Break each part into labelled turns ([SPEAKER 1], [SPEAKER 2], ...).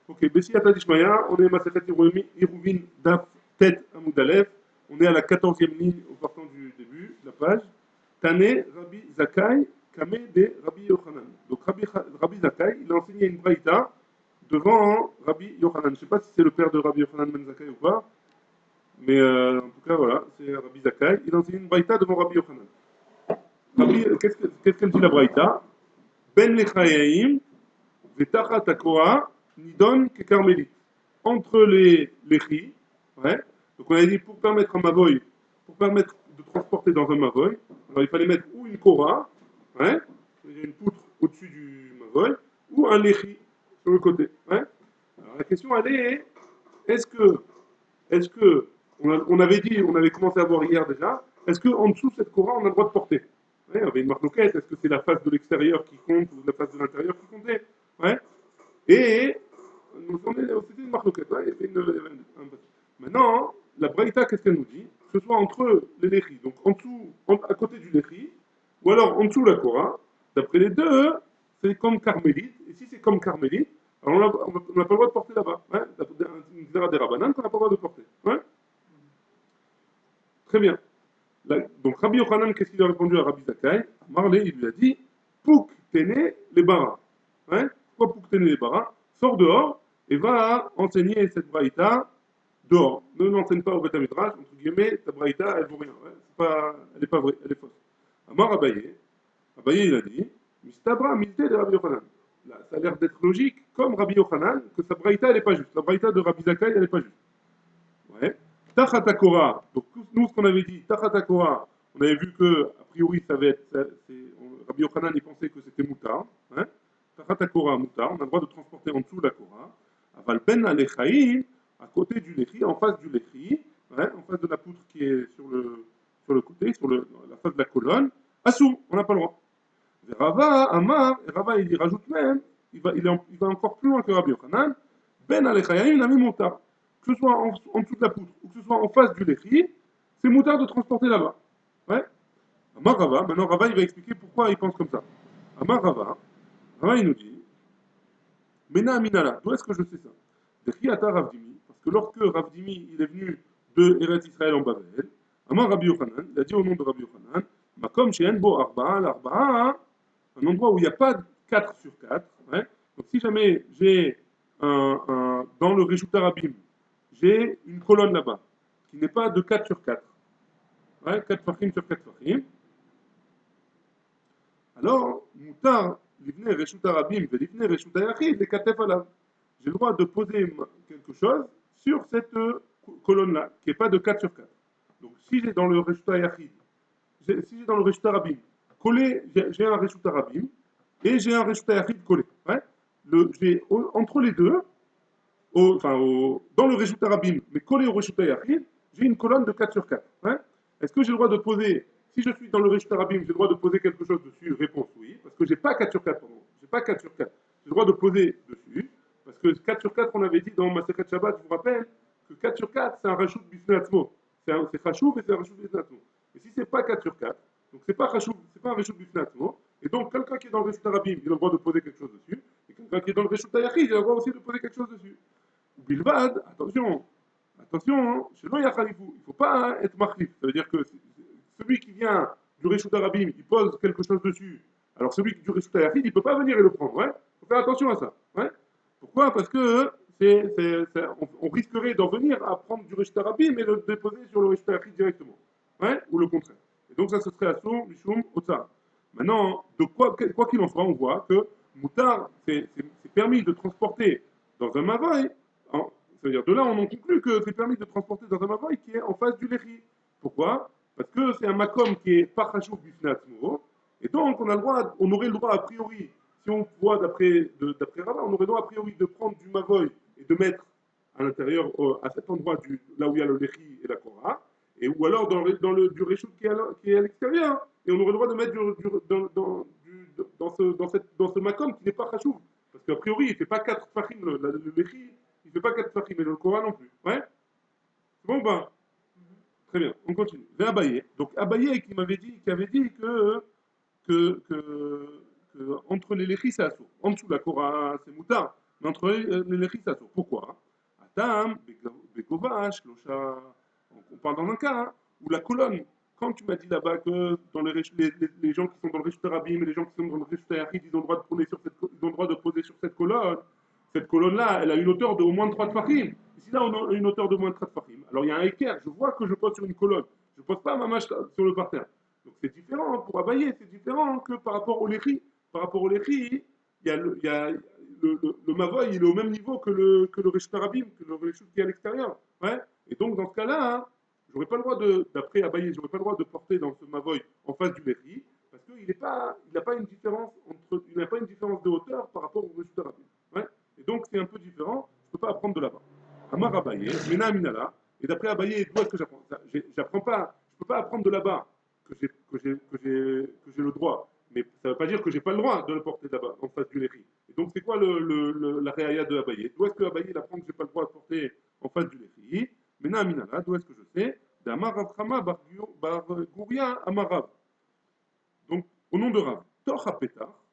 [SPEAKER 1] Ok, Bessiyata Dishmaya, on est Masachet Iruvin Daf Tet Amoud Aleph. On est à la 14e ligne au partant du début de la page. Tane Rabbi Zakai, Kame de Rabbi Yochanan. Donc Rabbi Zakai, il a enseigné une braïta devant Rabbi Yochanan. Je ne sais pas si c'est le père de Rabbi Yochanan Ben Zakai ou pas, mais en tout cas voilà, c'est Rabbi Zakai. Il a enseigné une braïta devant Rabbi Yochanan. Qu'est-ce qu'elle dit la braïta? Ben Lechayaim, Vetachat Akora, Nidon Kekarmelit. Entre les ris, ouais. Donc on a dit pour permettre un mavoy, pour permettre de transporter dans un mavoy, alors il fallait mettre ou une kora, ouais, c'est-à-dire une poutre au-dessus du mavoy, ou un lechi sur le côté. Ouais. Alors la question elle est, est-ce que, on avait dit, on avait commencé à voir hier déjà, est-ce qu'en dessous de cette kora on a le droit de porter? Ouais, il y avait une marloquette, est-ce que c'est la face de l'extérieur qui compte ou la face de l'intérieur qui comptait? Ouais. Et c'était une marloquette, hein, Maintenant, la Braïta, qu'est-ce qu'elle nous dit? Que ce soit entre les Léchis, donc en dessous, à côté du Léchi, ou alors en dessous la Korah, d'après les deux, c'est comme carmélite, et si c'est comme carmélite, alors on n'a pas le droit de porter là-bas. Hein, une zera des rabanan qu'on n'a pas le droit de porter. Hein. Très bien. Là, donc Rabbi Yochanan, qu'est-ce qu'il a répondu à Rabbi Zakai? Marley, il lui a dit, Pouk tene les baras. Hein. Pourquoi Pouk tene les baras? Sors dehors et va enseigner cette braïta dehors. Ne l'enseigne pas au Beth Midrash, entre guillemets, ta braïta, elle vaut rien. Ouais. Elle n'est pas vraie, elle est fausse. Amar Abaye, Abaye il a dit, Mistabra milté de Rabbi Yochanan. Là, ça a l'air d'être logique, comme Rabbi Yochanan, que sa braïta, elle n'est pas juste. La braïta de Rabbi Zakai, elle n'est pas juste. Ouais. Tachatakora, donc nous, ce qu'on avait dit, Tachatakora, on avait vu que, a priori, ça va être, Rabbi Yochanan, il pensait que c'était Moutar. Hein. Tachatakora, Moutar, on a le droit de transporter en dessous la Kora. Aval Ben Alechaïm, à côté du Lechi, en face du Lechi, hein, en face de la poutre qui est sur le côté, la face de la colonne, Assou, on n'a pas le droit. Et Rava, Amar, et Rava, il y rajoute même, il va encore plus loin que Rabbi Yochanan, Ben Alechaïm, il a mis Moutar. Que ce soit en dessous de la poutre ou que ce soit en face du Lechi, c'est Moutar de transporter là-bas. Ouais. Amar Rava, maintenant Rava, il va expliquer pourquoi il pense comme ça. Amar Rava, Rava, il nous dit, Mena Aminala, d'où est-ce que je sais ça? Dechiata Ravdimi, parce que lorsque Ravdimi il est venu de Eretz Israël en Babel, Amar Rabbi Yochanan, il a dit au nom de Rabbi Yochanan, Makom Shenbo Arba'a, l'Arba'a, un endroit où il n'y a pas 4 sur 4. Ouais. Donc si jamais j'ai dans le Reshut Arabim, j'ai une colonne là-bas qui n'est pas de 4 sur 4, ouais, 4 fachim sur 4 fachim, alors, Moutar, l'ivne Reshut Arabim, l'ivne Reshut Ayachid, les katef alav. J'ai le droit de poser quelque chose sur cette colonne-là, qui n'est pas de 4 sur 4. Donc, si j'ai dans le Reshut Ayachid, si j'ai dans le Reshut Arabim, collé, j'ai un Reshut Arabim, et j'ai un Reshut Ayachid collé. Ouais. Entre les deux, dans le Reshut Arabim, mais collé au Reshut Ayachid, j'ai une colonne de 4 sur 4. Hein. Est-ce que j'ai le droit de poser, si je suis dans le Reshut Arabim, j'ai le droit de poser quelque chose dessus? Réponse oui, parce que j'ai pas 4 sur 4, pardon. J'ai pas 4 sur 4. J'ai le droit de poser dessus, parce que 4 sur 4, on avait dit dans Masechet Shabbat, je vous rappelle, que 4 sur 4, c'est un Rashut Bifneatzmo. C'est Chachou, mais c'est un Rashut Bifneatzmo. Et si c'est pas 4 sur 4, donc c'est pas Chachou, c'est pas un Rashut Bifneatzmo, et donc quelqu'un qui est dans le Reshut Arabim, il a le droit de poser quelque chose dessus, et quelqu'un qui est dans le Reshut Ayachid, il a le droit aussi de poser quelque chose dessus. Bilvad, attention, chez nous, il ne faut pas être marlif. Ça veut dire que celui qui vient du Reshut Arabim, il pose quelque chose dessus. Alors celui du Reshut Ayachid, il ne peut pas venir et le prendre. Il faut faire attention à ça. Ouais. Pourquoi? Parce que on risquerait d'en venir à prendre du Reshut Arabim et le déposer sur le Reshut Ayachid directement. Ouais. Ou le contraire. Et donc ça, ce serait Assour, Mishum, Otsar. Maintenant, quoi qu'il en soit, on voit que Moutar, c'est permis de transporter dans un Mavoy. C'est-à-dire, de là, on en conclut que c'est permis de transporter dans un Mavoy qui est en face du Lechi. Pourquoi? Parce que c'est un Makom qui est pas Chachouf Bifnatzmo. Et donc, on aurait le droit, a priori, si on voit d'après Rabat, on aurait le droit, a priori, de prendre du Mavoy et de mettre à l'intérieur, à cet endroit, là où il y a le Lechi et la Korah, ou alors du Réchout qui est à l'extérieur. Et on aurait le droit de mettre dans ce Makom qui n'est pas Chachouf. Parce qu'a priori, il ne fait pas 4 Fahim, le Lechi, il ne fait pas 4 Fahim, et le Korah non plus. Ouais. C'est bon ou pas? Très bien, on continue. J'ai Abaye. Donc Abaye qui avait dit que entre les Lechis, c'est Assour. En dessous, la Korah, c'est Moutard. Mais entre les Lechi, ça sort. Pourquoi? Adam, Begovash, Locha. On parle dans un cas où la colonne, quand tu m'as dit là-bas que dans les gens qui sont dans le Réchut Arabim et les gens qui sont dans le Réchut Ayachid, ils ont le droit de poser sur ils ont le droit de poser sur cette colonne-là, elle a une hauteur de au moins 3 tfachim. Ici, là, on a une hauteur de moins de 3 tfachim. Alors, il y a un équerre. Je vois que je pose sur une colonne. Je ne pose pas ma mâche sur le parterre. Donc, c'est différent. Pour Abaye, c'est différent que par rapport au Lechi. Par rapport au Lechi, il y a le Mavoy, il est au même niveau que le Réchut Arabim, que le Réchut qui est à l'extérieur. Ouais. Et donc, dans ce cas-là, hein, j'aurais pas le droit d'après Abaye, j'aurais pas le droit de porter dans ce Mavoy en face du Lechi, parce qu'il n'a pas une différence il n'a pas une différence de hauteur par rapport au Réchut Arabim. Ouais. Et donc, c'est un peu différent. Je ne peux pas apprendre de là-bas. Amar Abaye, Mena Aminala. Et d'après Abaye, d'où est-ce que j'apprends? J'apprends pas, je ne peux pas apprendre de là-bas que j'ai le droit. Mais ça ne veut pas dire que j'ai pas le droit de le porter là-bas, en face du Léhi. Et donc, c'est quoi la réaïa de Abaye? D'où est-ce que Abaye apprend que j'ai pas le droit de porter en face du Léhi? Mena Aminala, d'où est-ce que je sais? D'Amar Rav Chama bar Gouria Amarav. Donc, au nom de Rav. Torah Petar,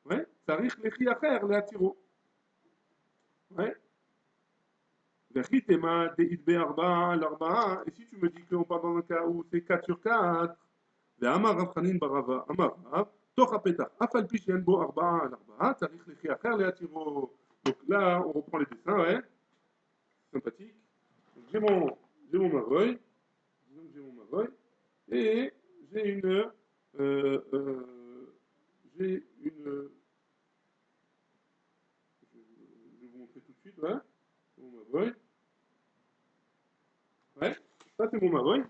[SPEAKER 1] ouais, Sarich Lechi Acher, le Atiro. Ouais. Vechitema Deid Arba, l'Arba. Et si tu me dis qu'on parle dans un cas où c'est 4 sur 4, ואמר רב חנין ברבה, אמר רב, תוך הפתח, אף על פי שאין בו 4 על 4, צריך לכי אחר להתירו. Donc là, on reprend les dessins, ouais, sympathique. J'ai mon Mavoy, disons que j'ai mon Mavoy, et j'ai j'ai une, je vais vous montrer tout de suite, ouais, mon Mavoy, ouais, ça c'est mon Mavoy.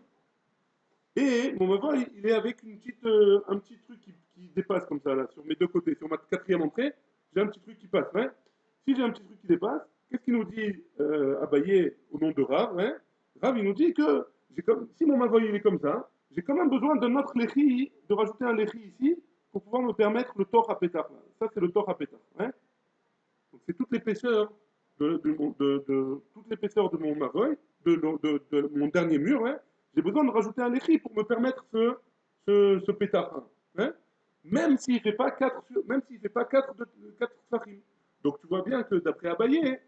[SPEAKER 1] Et mon Mavoy, il est avec un petit truc qui dépasse comme ça, là, sur mes deux côtés. Sur ma quatrième entrée, j'ai un petit truc qui passe. Ouais. Si j'ai un petit truc qui dépasse, qu'est-ce qu'il nous dit Abaye au nom de Rav? Ouais. Rav, il nous dit que si mon Mavoy il est comme ça, j'ai quand même besoin d'un autre Lechi, de rajouter un Lechi ici, pour pouvoir me permettre le Tor à pétard. Ça, c'est le Tor à pétard. Ouais. Donc, c'est toute l'épaisseur toute l'épaisseur de mon Mavoy, de mon dernier mur. Ouais. J'ai besoin de rajouter un écrit pour me permettre ce pétard. Hein. Même s'il ne fait pas 4 même s'il fait pas 4 farim. Donc tu vois bien que d'après Abaye,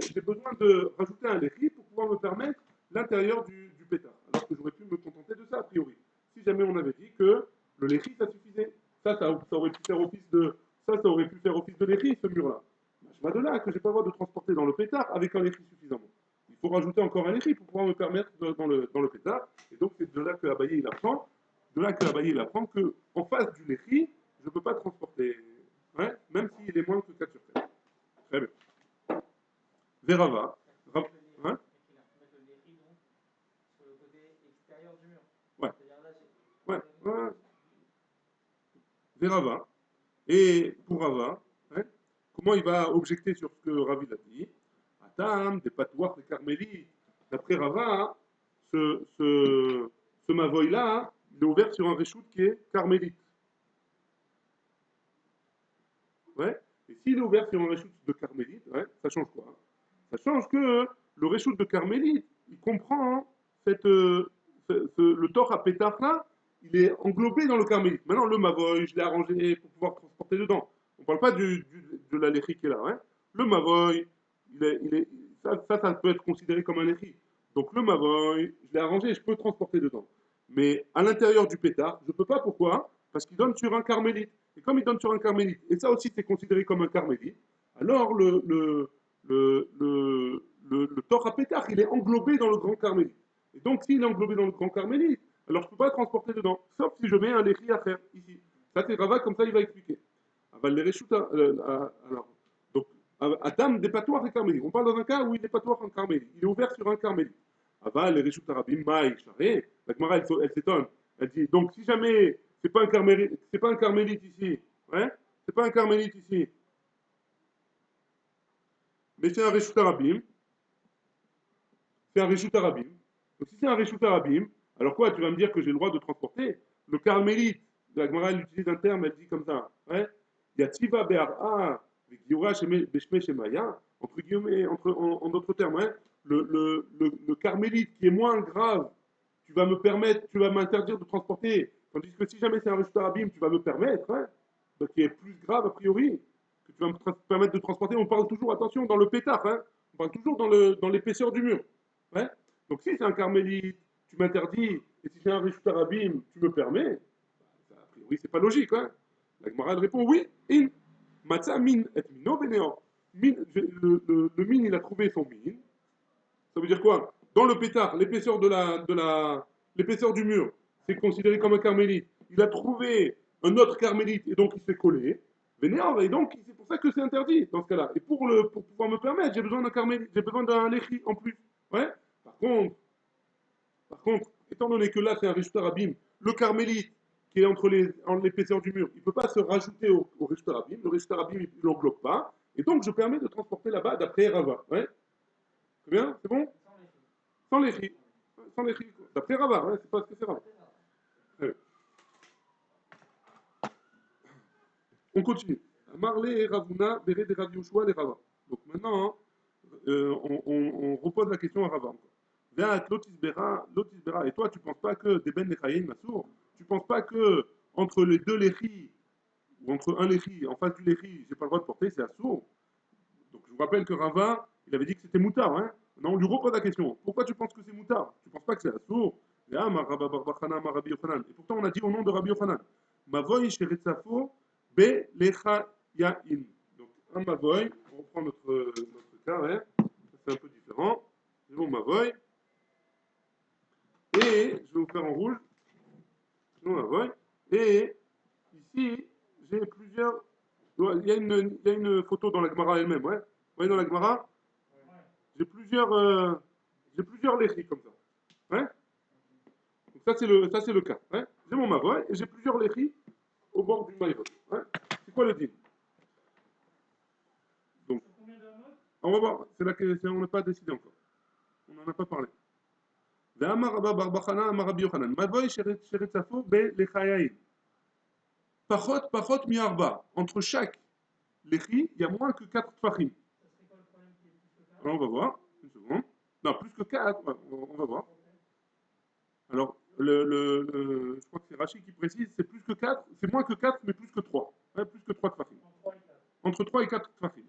[SPEAKER 1] j'ai besoin de rajouter un écrit pour pouvoir me permettre l'intérieur du pétard. Alors que j'aurais pu me contenter de ça a priori. Si jamais on avait dit que le léchi ça suffisait. Ça aurait pu faire office ça aurait pu faire office de léchi, ce mur-là. Je vois de là que j'ai pas le droit de transporter dans le pétard avec un léchi suffisamment. Il faut rajouter encore un léchi pour pouvoir me permettre dans le pétard. Et donc c'est de là que Abaye il apprend, que en face du léchi, je ne peux pas transporter, hein, même s'il est moins que 4 sur 4. Très bien. Verava. Hein? Ouais. Ouais. Ouais. Verava. Et pour Rava, hein, comment il va objecter sur ce que Ravi a dit? Atam, des patouars, des carmélites. D'après Rava, ce, ce, ce Mavoy-là, il est ouvert sur un reshoot qui est carmélite. Ouais. Et s'il est ouvert sur un reshoot de carmélite, ouais, ça change quoi? Ça change que le reshoot de carmélite, il comprend le tort à pétard là, il est englobé dans le carmélite. Maintenant, le Mavoy, je l'ai arrangé pour pouvoir transporter dedans. On ne parle pas de la léchi qui est là. Hein. Le Mavoy, ça peut être considéré comme un léchi. Donc le Mavoy, je l'ai arrangé, je peux transporter dedans. Mais à l'intérieur du pétard, je ne peux pas. Pourquoi? Parce qu'il donne sur un carmélite. Et comme il donne sur un carmélite, et ça aussi c'est considéré comme un carmélite, alors le Tor à pétard, il est englobé dans le grand carmélite. Et donc s'il est englobé dans le grand carmélite, alors je ne peux pas le transporter dedans, sauf si je mets un léchi à faire ici. Ça c'est Rava, comme ça il va expliquer. Aval les Reshuta, alors, donc, Adam dépatoire et carmélite. On parle dans un cas où il dépatoire en carmélite. Il est ouvert sur un carmélite. Aval les Reshuta Rabim, Maï, Charé. La Gemara, elle s'étonne. Elle dit, donc si jamais c'est pas un carmélite ici, hein, c'est pas un carmélite ici, mais c'est un Reshuta Rabim, c'est un Reshut Arabim. Donc si c'est un Reshut Arabim, alors quoi, tu vas me dire que j'ai le droit de transporter? Le carmélite, la Gemara elle utilise un terme, elle dit comme ça. Hein? Il y a Tziva Be'ar'a, Giora Beshme Shemaya, entre guillemets, en d'autres termes, hein? Le carmélite qui est moins grave, tu vas m'interdire de transporter. Tandis que si jamais c'est un Reshut Arabim, tu vas me permettre, hein? Donc qui est plus grave a priori, tu vas me permettre de transporter. On parle toujours, attention, dans le pétard, hein. On parle toujours dans l'épaisseur du mur. Ouais. Donc si c'est un carmélite, tu m'interdis, et si c'est un Rishut Arabim, tu me permets, a priori, c'est pas logique. Hein. La Gemara répond oui, in. Matza min et mino vénéor. Le min, il a trouvé son min. Ça veut dire quoi? Dans le pétard, l'épaisseur du mur, c'est considéré comme un carmélite. Il a trouvé un autre carmélite et donc il s'est collé. Vénéor, et donc c'est pour ça que c'est interdit dans ce cas-là. Et pour pouvoir me permettre, j'ai besoin d'un carmélite, j'ai besoin d'un léchi en plus. Ouais. Par contre, étant donné que là c'est un Rishtar Abim, le carmélite qui est entre l'épaisseur du mur, il ne peut pas se rajouter au Rishtar Abim. Le Rishtar Abim, il ne l'englobe pas. Et donc je permets de transporter là-bas d'après Rava. Ouais. C'est bien? C'est bon? Sans les chi. Sans les chi. D'après Rava, hein, c'est pas ce que c'est Rava. Ouais. On continue. Marley et Ravuna, Béré des Rav Yoshua, les Rava. Donc maintenant, on repose la question à Rava encore. Lotisbera. Et toi, tu ne penses pas que des Ben Lechaïm Massour, tu ne penses pas que entre les deux Lechi, ou entre un Lechi, en face du Lechi, j'ai pas le droit de porter, c'est Assour. Donc je vous rappelle que Rava, il avait dit que c'était moutard. Hein. Non, on lui repose la question. Pourquoi tu penses que c'est moutard? Tu ne penses pas que c'est Assour? Et pourtant, on a dit au nom de Rabbi Yochanan. Mavoy Sheretzafo Be Lecha Yain. Donc, un Mavoy, on reprend notre cas, hein. C'est un peu différent. C'est bon, Mavoy. Et je vais vous faire en rouge. Non, Mavoy. Et ici, j'ai plusieurs. Il y a une photo dans la Gemara elle-même, ouais. Vous voyez dans la Gemara, j'ai plusieurs léchis comme ça. Ouais. Donc ça c'est le cas. Ouais. J'ai mon Mavoy et j'ai plusieurs léchis au bord du Maïvot. Ouais. C'est quoi le deal? Donc, on va voir. C'est là on n'a pas décidé encore. On n'en a pas parlé. Ve'amar Rabba bar Bachana amar Rabbi Yochanan. Mavoy sheretzafo be lechayayin. Pachot mi arba. Entre chaque léchi, il y a moins que 4 tfachim. Alors on va voir. Une seconde. Non, plus que 4. On va voir. Alors, je crois que c'est Rachid qui précise, c'est plus que 4, c'est moins que 4, mais plus que 3. Ouais, plus que 3 tfachim. Entre 3 et 4 tfachim.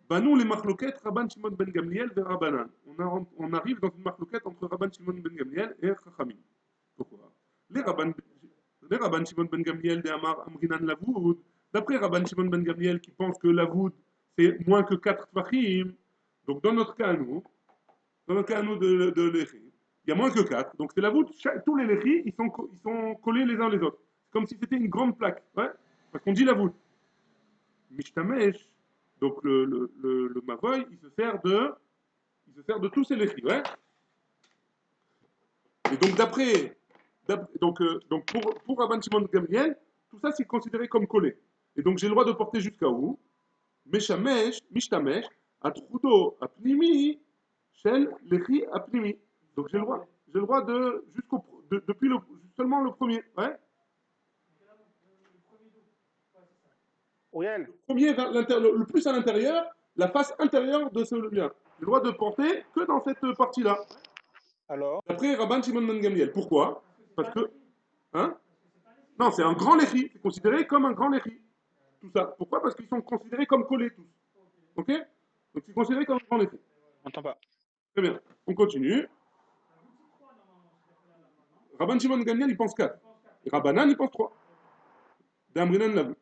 [SPEAKER 1] Banou les marloquettes Rabban Shimon ben Gamliel vers Rabbanan. On arrive dans une marloquette entre Rabban Shimon ben Gamliel et Chachamim. Pourquoi les Rabban Shimon ben Gamliel de Amar Amrinan Lavoud. D'après Rabban Shimon ben Gamliel qui pense que Lavoud c'est moins que 4 tfachim. Donc dans notre cas à nous, de l'échi, il y a moins que 4. Donc c'est Lavoud, tous les léchis, ils sont collés les uns les autres. C'est comme si c'était une grande plaque. Ouais, parce qu'on dit Lavoud. Mishtamesh, donc le Mavoy, il se sert de tous ces léchis, ouais. Et donc pour Rabban Shimon Gamliel, tout ça c'est considéré comme collé. Et donc j'ai le droit de porter jusqu'à où? Mishtamesh, Atrudo, Apnimi, Shel, Lechi, Apnimi. Donc j'ai le droit depuis seulement le premier, ouais.
[SPEAKER 2] Oriel.
[SPEAKER 1] Le premier le plus à l'intérieur, la face intérieure de celui-là. J'ai le droit de porter que dans cette partie-là.
[SPEAKER 2] Alors?
[SPEAKER 1] D'après Rabban Shimon ben Gamliel. Pourquoi? Parce que, hein? Non, c'est un grand léchi. C'est considéré comme un grand léchi. Tout ça. Pourquoi? Parce qu'ils sont considérés comme collés tous. Ok? Donc c'est considéré comme un grand léchi.
[SPEAKER 2] On n'entend pas.
[SPEAKER 1] Très bien. On continue. Rabban Shimon ben Gamliel, il pense 4. Et Rabbanan, il pense 3. D'Amrinan Lavou.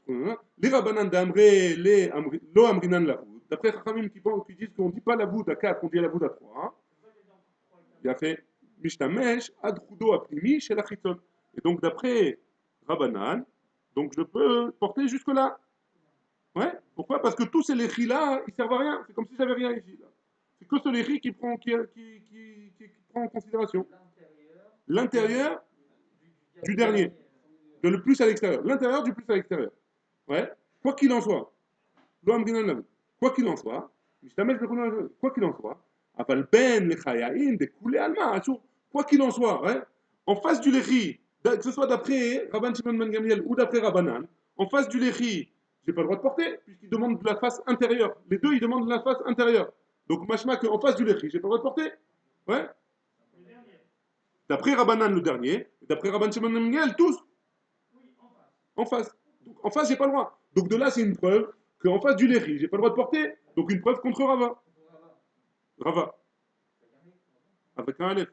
[SPEAKER 1] Okay. Les Rabbanan d'Amré, Lo Amrinan Lavou. D'après Chachamim qui disent qu'on ne dit pas Lavou à 4, on dit Lavou à 3. Il a fait Mishtamesh Adrudo Aprimi chez la Chiton. Et donc d'après Rabbanan, donc je peux porter jusque-là. Ouais. Pourquoi? Parce que tous ces léchis là, ils servent à rien. C'est comme si j'avais rien ici. Là. C'est que ce léchi qui prend en considération l'intérieur du dernier, de le plus à l'extérieur. L'intérieur du plus à l'extérieur. Ouais. Quoi qu'il en soit, quoi qu'il en soit, quoi qu'il en soit, אבל בין לחייאים דכולי עלמא, quoi qu'il en soit, ouais, en face du léchi, que ce soit d'après Rabban Shimon ben Gamliel ou d'après Rabbanan, en face du léchi, j'ai pas le droit de porter, puisqu'il demande de la face intérieure. Les deux, ils demandent de la face intérieure. Donc, machma qu'en face du léchi, j'ai pas le droit de porter. Ouais. D'après Rabbanan, le dernier, et d'après Rabban Shimon ben Gamliel, tous en face. Donc, en face, j'ai pas le droit. Donc de là, c'est une preuve qu'en face du Lechi, j'ai pas le droit de porter. Donc une preuve contre Rava. Rava, avec un Aleph.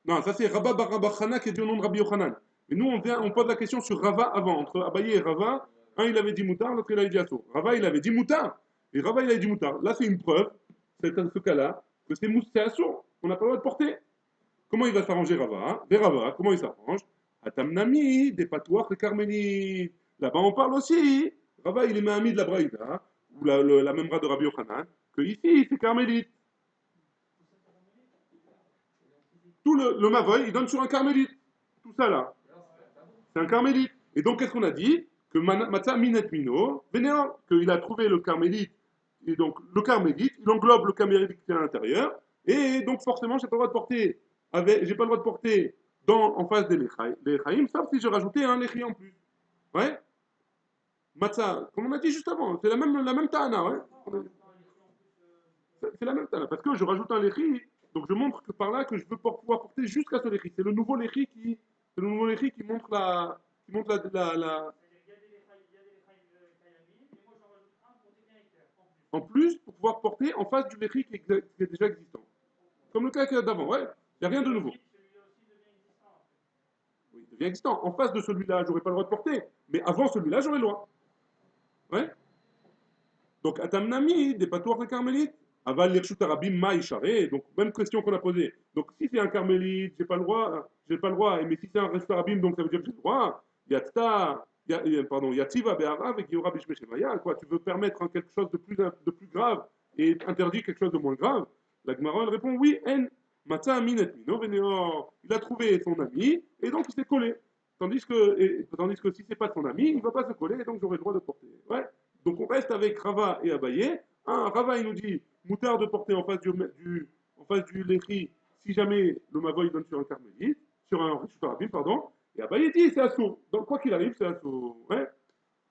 [SPEAKER 1] Non, ça c'est Rabba bar Rabba Chana qui est dit au nom de Rabbi Yochanan. Mais nous, on pose la question sur Rava avant, entre Abaye et Rava. Un, il avait dit Moutar, l'autre, il avait dit Assour. Rava, il avait dit Moutar. Et Rava, il avait dit Moutar. Là, c'est une preuve, c'est dans ce cas-là, que c'est Assour. On n'a pas le droit de porter. Comment il va s'arranger Rava, hein? Des Rava, comment il s'arrange? Atamnami, des patouars, les carmélites. Là-bas, on parle aussi. Rava, il est ami de la Braïda, ou la même de Rabbi Yochanan, que ici, c'est carmélite. Tout le Mavoy, il donne sur un carmélite. Tout ça là. C'est un carmélite. Et donc, qu'est-ce qu'on a dit? Que Matzah Minet Mino, Vénéant, qu'il a trouvé le carmélite. Et donc, le carmélite, il englobe le carmélite qui est à l'intérieur. Et donc, forcément, j'ai pas le droit de porter, j'ai pas le droit de porter en face des Lechaïm, sauf si je rajoutais un Lechi en plus. Ouais? Matzah, comme on a dit juste avant, c'est la même Tana, ouais? C'est la même Tana. Parce que je rajoute un Lechi, donc je montre que par là que je veux pouvoir porter jusqu'à ce Lechi. C'est le nouveau Lechi qui montre la. En plus, pour pouvoir porter en face du Lechi qui est déjà existant. Comme le cas d'avant, ouais. Il n'y a rien de nouveau. Oui, il devient existant. En face de celui-là, j'aurais pas le droit de porter. Mais avant celui-là, j'aurais le droit. Ouais. Donc, Atamnami, des patouars de carmélites. Aval l'irshut arabim ma isharé. Donc, même question qu'on a posée. Donc, si c'est un carmélite, j'ai pas le droit. Mais si c'est un reshut arabim, donc ça veut dire que j'ai le droit. Yatta, pardon, yativa be'arav et giora bishmeshemaya. Quoi, tu veux permettre quelque chose de plus grave et interdire quelque chose de moins grave? La Gemara, elle répond oui, en. Matza minet mino veneor. Il a trouvé son ami et donc il s'est collé. Tandis que si c'est pas son ami, il va pas se coller et donc j'aurai le droit de porter. Ouais. Donc on reste avec Rava et Abaye. Rava il nous dit moutard de porter en face du Lechi si jamais le Mavoy donne sur un carmélite, sur un Rishut pardon. Et Abaye dit c'est assaut. Donc quoi qu'il arrive, c'est assaut. Ouais.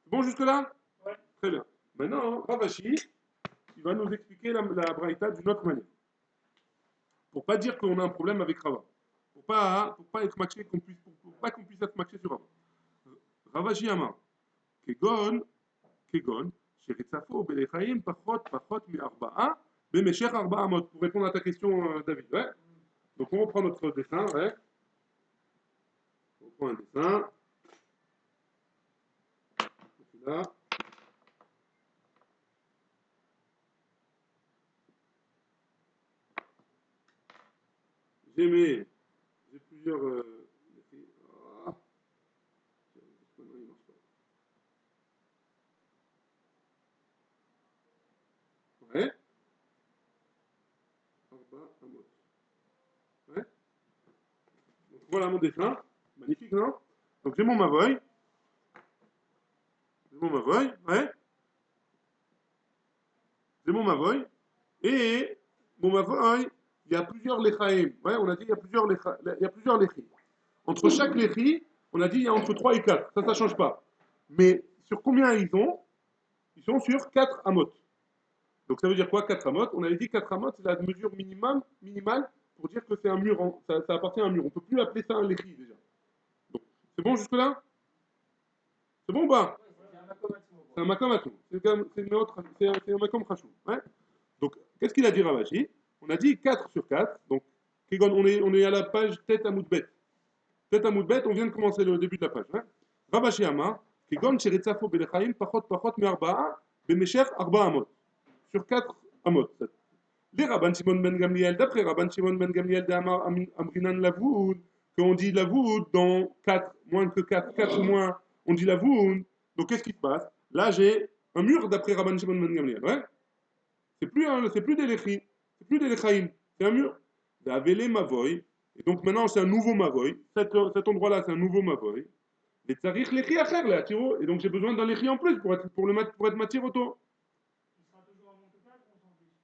[SPEAKER 1] C'est bon jusque-là? Ouais. Très bien. Maintenant, Ravashi, il va nous expliquer la Braïta d'une autre manière. Pour pas dire qu'on a un problème avec Rava. Pour pas être matché, pour pas qu'on puisse être matché sur Rava. Ravashi Amar. Kegon, כגון שרצפו בלחיים פחות מארבעה במשך 400. Pour répondre à ta question, David. Ouais. Donc on reprend notre dessin. Ouais. On reprend un dessin. Là. J'ai plusieurs. Ah, maintenant, il marche pas. Ouais. Arba, ouais. Donc voilà mon dessin. Magnifique, non? Donc j'ai mon Mavoy. Ouais. J'ai mon Mavoy. Et mon Mavoy, il y a plusieurs Lechaim. Ouais, on a dit il y a plusieurs Lechim. Entre chaque Lechi, on a dit il y a entre 3 et 4. Ça ne change pas. Mais sur combien ils ont? Ils sont sur 4 amotes. Donc ça veut dire quoi 4 amotes? On avait dit 4 amotes, c'est la mesure minimale pour dire que c'est un mur, ça appartient à un mur. On ne peut plus appeler ça un Lechi déjà. Donc c'est bon jusque-là? C'est bon ou pas? C'est un makam atou. C'est un makam khashou. Ouais. Donc, qu'est-ce qu'il a dit Ravashi? On a dit 4 sur 4. Donc, on est à la page tête à moudbet. Tête à moudbet, on vient de commencer le début de la page. Hein? Ravashi Amar, Kegon Sheretzafo Belechaim, Pachot Me Arba'a, Bemesher Arba Amot. Sur 4 Amot. Les Rabban Shimon Ben Gamliel, d'après Rabban Shimon Ben Gamliel d'Amar Amrinan Lavoud, qu'on dit Lavoud dans 4, moins que 4, 4 ou moins, on dit Lavoud. Donc, qu'est-ce qui se passe? Là, j'ai un mur d'après Rabban Shimon Ben Gamliel. Ouais? C'est plus des Lechi, c'est plus des Lechaïm, c'est un mur. D'Avele Mavoy, et donc maintenant c'est un nouveau Mavoy. Cet endroit-là, c'est un nouveau Mavoy. Les Tsarich Lechi Acher, les Atiro, et donc j'ai besoin d'un Lechi en plus pour être Matir auto.
[SPEAKER 3] Il sera toujours à moins que 4 ou on s'en fiche?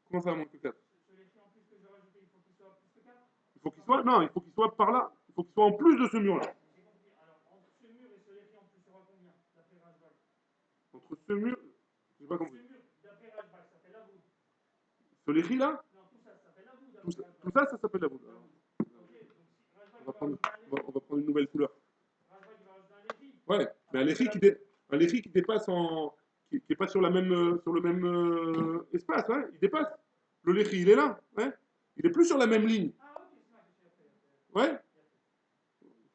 [SPEAKER 1] Comment ça, moins que 4?
[SPEAKER 3] Ce Lechi en plus que j'ai rajouté, il faut qu'il soit plus que 4?
[SPEAKER 1] Non, il faut qu'il soit par là. Il faut qu'il soit en plus de ce mur-là.
[SPEAKER 3] J'ai compris. Alors, entre ce mur et ce Lechi en plus, il y aura combien, d'après Rajbal?
[SPEAKER 1] Entre ce mur, j'ai pas
[SPEAKER 3] Ce
[SPEAKER 1] compris.
[SPEAKER 3] mur, d'après Rajbal, ça fait la voûte.
[SPEAKER 1] Ce Lechi là,
[SPEAKER 3] Non, tout ça, ça fait la voûte,
[SPEAKER 1] tout,
[SPEAKER 3] d'après
[SPEAKER 1] tout
[SPEAKER 3] Rajbal.
[SPEAKER 1] ça s'appelle la voûte.
[SPEAKER 3] Ok, donc si Rajbal
[SPEAKER 1] on va prendre une nouvelle couleur.
[SPEAKER 3] Rajba qui va rajouter un léchi.
[SPEAKER 1] Ouais, mais un léchi qui dépasse qui est pas sur sur le même espace, ouais, il dépasse. Le léchi, il est là, ouais. Il est plus sur la même ligne,
[SPEAKER 3] Ah, ok, c'est ça, qu'est-ce qu'il a fait?
[SPEAKER 1] ouais.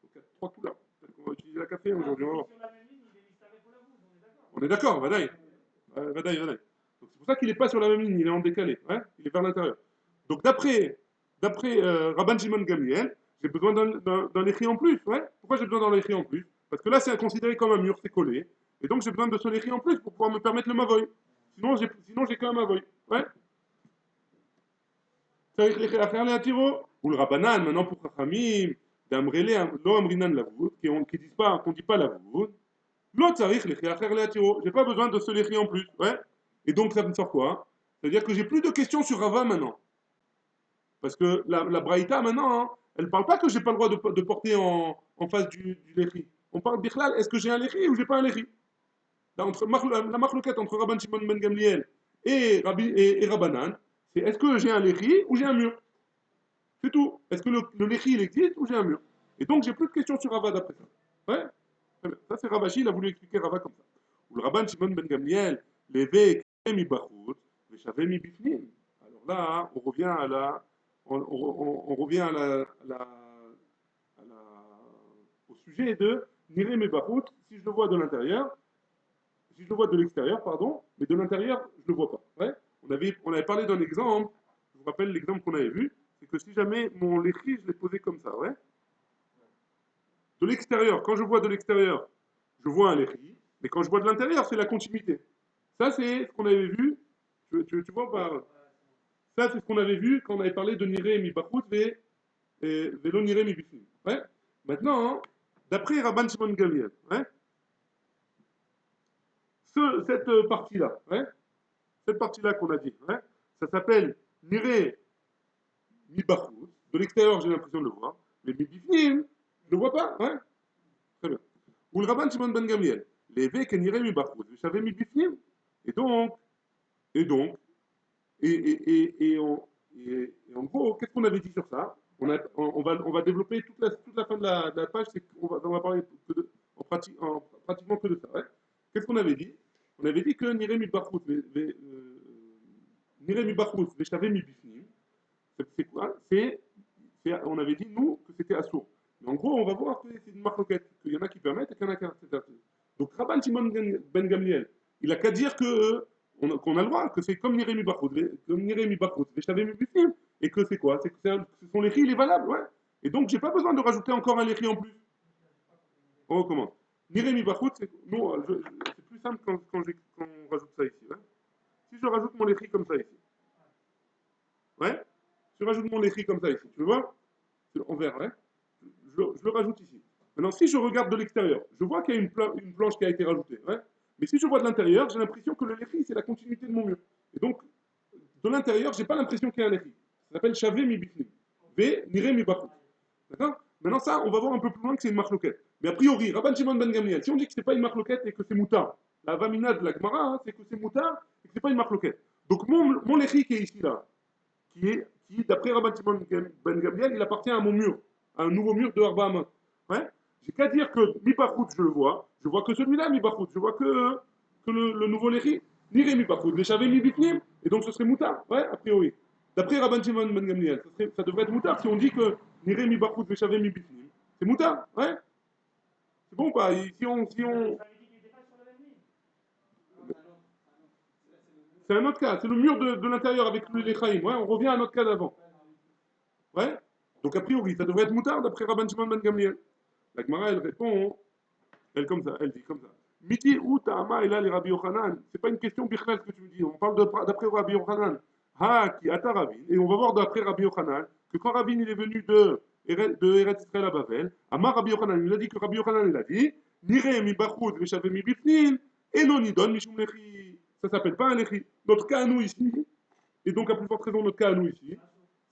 [SPEAKER 1] Il faut trois couleurs. Peut-être qu'on va utiliser la café
[SPEAKER 3] Ah,
[SPEAKER 1] aujourd'hui, on va
[SPEAKER 3] mais
[SPEAKER 1] voir.
[SPEAKER 3] sur la même ligne, il est mixtaré pour la bouse, on est d'accord.
[SPEAKER 1] On est d'accord, Vadaï. Vadaï, Vadaï. Donc c'est pour ça qu'il n'est pas sur la même ligne, il est en décalé, ouais. Il est vers l'intérieur. Donc d'après Rabban Shimon Gamliel, j'ai besoin d'un léchi en plus, ouais. Pourquoi j'ai besoin d'un léchi en plus? Parce que là, c'est considéré comme un mur, c'est collé. Et donc j'ai besoin de ce léchi en plus pour pouvoir me permettre le mavoy. Sinon j'ai qu'un mavoy, ouais. צריך לאחר להתירו, ולרבנן, maintenant pour חכמים, d'amrele, לא אמרינן לבוד, qui disent pas, qu'on dit pas לבוד, לא צריך לאחר להתירו, j'ai pas besoin de ce léchi en plus, ouais. Et donc ça me sort quoi? C'est-à-dire que j'ai plus de questions sur Rava maintenant. Parce que la Braïta maintenant, hein, elle parle pas que j'ai pas le droit de porter en face du léchi. On parle d'Ichlal, est-ce que j'ai un léchi ou j'ai pas un léchi? Là, la marloquette entre Rabban Shimon Ben Gamliel et Rabbanan, c'est est-ce que j'ai un léchi ou j'ai un mur? C'est tout. Est-ce que le léchi il existe ou j'ai un mur? Et donc j'ai plus de questions sur Rava d'après ça. Ouais? Très bien. Ça c'est Ravashi, il a voulu expliquer Rava comme ça. Ou le Rabban Shimon Ben Gamliel, l'évêque mi bachut, veshavé mi bifnim. Alors là, on revient à on revient au sujet de niré mi bachut, si je le vois de l'intérieur, si je le vois de l'extérieur, pardon, mais de l'intérieur, je ne le vois pas. Ouais? On avait parlé d'un exemple, je vous rappelle l'exemple qu'on avait vu, c'est que si jamais mon léchi, je l'ai posé comme ça, ouais? De l'extérieur, quand je vois de l'extérieur, je vois un léchi, mais quand je vois de l'intérieur, c'est la continuité. Ça, c'est ce qu'on avait vu, tu vois, bah, ça, c'est ce qu'on avait vu quand on avait parlé de Niré mi Bachut Velo Niré mi Bifnim. Ouais? Maintenant, hein, d'après Rabban Shimon Gamliel, ouais? Cette partie-là, ouais? Cette partie-là qu'on a dit, ouais? Ça s'appelle Niré mi Bachut. De l'extérieur, j'ai l'impression de le voir, mais mi Bifnim, je ne le vois pas, ouais? Très bien. Ou le Rabban Shimon Ben Gamliel, l'évêque Niré mi Bachut, je savais mi Bifnim. Et donc, et donc, et en gros, qu'est-ce qu'on avait dit sur ça? On va développer toute la fin de la page, on va parler en pratiquement que de ça. Ouais. Qu'est-ce qu'on avait dit? On avait dit que Niremi Bachut, Niremi Bachut, Veshavé Mi Bifnim, c'est quoi? On avait dit, nous, que c'était assourd. Mais en gros, on va voir que c'est une marloquette, qu'il y en a qui permettent et qu'il y en a qui interdisent. Donc, Rabban Shimon Ben Gamliel, il a qu'à dire que qu'on a le droit, que c'est comme Niremi Bachout, Veshtavem Bifnim, et que c'est quoi? C'est que ce sont les ris, il est valable, ouais. Et donc, j'ai pas besoin de rajouter encore un léchi en plus. On recommence. Niremi Bachout, c'est plus simple quand on rajoute ça ici. Ouais. Si je rajoute mon léchi comme ça ici, ouais, si je rajoute mon léchi comme ça ici, tu vois? En vert, ouais. Je le rajoute ici. Maintenant, si je regarde de l'extérieur, je vois qu'il y a une planche qui a été rajoutée. Ouais. Mais si je vois de l'intérieur, j'ai l'impression que le léchi, c'est la continuité de mon mur. Et donc, de l'intérieur, j'ai pas l'impression qu'il y a un léchi. Ça s'appelle Shavé mi bifnim. V, nire mi bachut. D'accord? Maintenant, ça, on va voir un peu plus loin que c'est une marloquette. Mais a priori, Rabban Shimon Ben Gamliel, si on dit que c'est pas une marloquette et que c'est moutar, la vamina de la Gemara, hein, c'est que c'est moutar et que c'est pas une marloquette. Donc, mon léchi qui est ici, là, qui d'après Rabban Shimon Ben Gamliel, il appartient à mon mur, à un nouveau mur de Arba Hamot. Ouais? J'ai qu'à dire que mi Bachout, je le vois. Je vois que celui-là, mi Bachout. Je vois que le nouveau Léchi. Niré mi Bachout. Véchavé mi Bifnim. Et donc ce serait Moutar. Ouais, a priori. D'après Rabban Shimon Ben Gamliel, ça devrait être Moutar si on dit que Niré mi Bachout. Véchavé mi Bifnim. C'est Moutar. Ouais? C'est bon ou pas? Si on...
[SPEAKER 3] Ça veut dire qu'il n'était pas sur la même ligne.
[SPEAKER 1] C'est un autre cas. C'est le mur de l'intérieur avec les Chaim. Ouais, on revient à notre cas d'avant. Ouais? Donc a priori, ça devrait être Moutar d'après Rabban Shimon Ben Gamliel. La Gemara, elle répond, elle comme ça, elle dit comme ça. Midi ou ta'ama et là les Rabbi Yochanan. C'est pas une question bichlal ce que tu me dis. On parle d'après Rabbi Yochanan. Ha qui ata Rabin. Et on va voir d'après Rabbi Yochanan que quand Rabin il est venu de Eretz Israël à Babel, Amar Rabbi Yochanan, il a dit que Rabbi Yochanan il a dit Nire mi bachut veshave mi bifnin et non idon mishum lechi. Ça s'appelle pas un lechi. Notre cas à nous ici, et donc à plus forte raison notre cas à nous ici,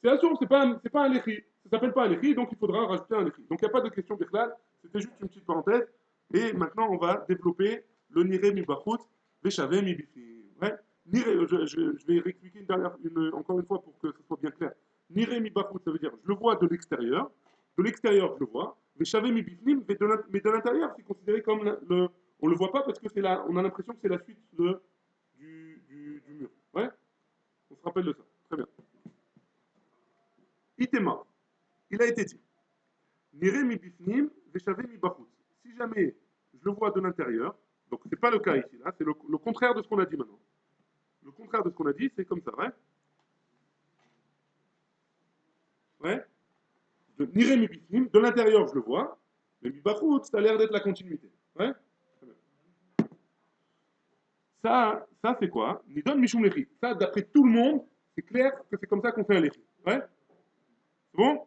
[SPEAKER 1] c'est assourd, c'est pas un lechi. Ça s'appelle pas un lechi, donc il faudra rajouter un lechi. Donc il n'y a pas de question bichlal. C'était juste une petite parenthèse. Et maintenant, on va développer le nire mi bachut, veshaveh mi bifnim. Ouais. Je vais réexpliquer encore une fois pour que ce soit bien clair. Nire mi bachut, ça veut dire je le vois de l'extérieur. de l'extérieur, je le vois. Veshavé mi bifnim, mais de l'intérieur, c'est considéré comme on ne le voit pas parce que c'est là, on a l'impression que c'est la suite du mur. Ouais. On se rappelle de ça. Très bien. Itema. Il a été dit. Nire mi bifnim, veshavé mi bachutz. Si jamais je le vois de l'intérieur, donc c'est pas le cas ici, là, c'est le contraire de ce qu'on a dit maintenant. Le contraire de ce qu'on a dit, c'est comme ça, ouais. Ouais. Nire mi bifnim, de l'intérieur, je le vois, mais mi bachutz, ça a l'air d'être la continuité. Ouais. Très bien. Ça c'est quoi? Nidon mishum lechi. Ça, d'après tout le monde, c'est clair que c'est comme ça qu'on fait un lechi. Ouais. C'est bon?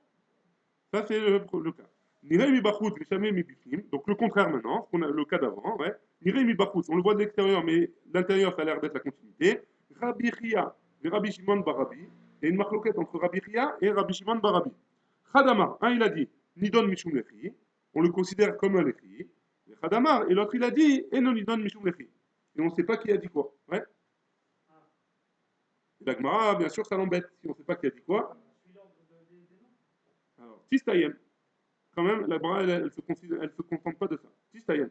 [SPEAKER 1] Ça, c'est le cas. Nirei mi bachutz, veshamé mi bifnim. Donc le contraire maintenant, le cas d'avant. Ouais. Nirei mi bachutz, on le voit de l'extérieur, mais l'intérieur, ça a l'air d'être la continuité. Rabbi Chia et Rabbi Shimon Barabi. Il y a une marloquette entre Rabbi Chia et Rabbi Shimon Barabi. Khadamar, un il a dit Nidon mishum lechi. On le considère comme un lechi. Khadamar, et l'autre il a dit Eno nidon mishum lechi. Et on ne sait pas qui a dit quoi. Ouais. Et la Gemara, bien sûr, ça l'embête si on ne sait pas qui a dit quoi. Alors, Tistayem. Quand même, la Gemara, elle se contente pas de ça. Tistayem.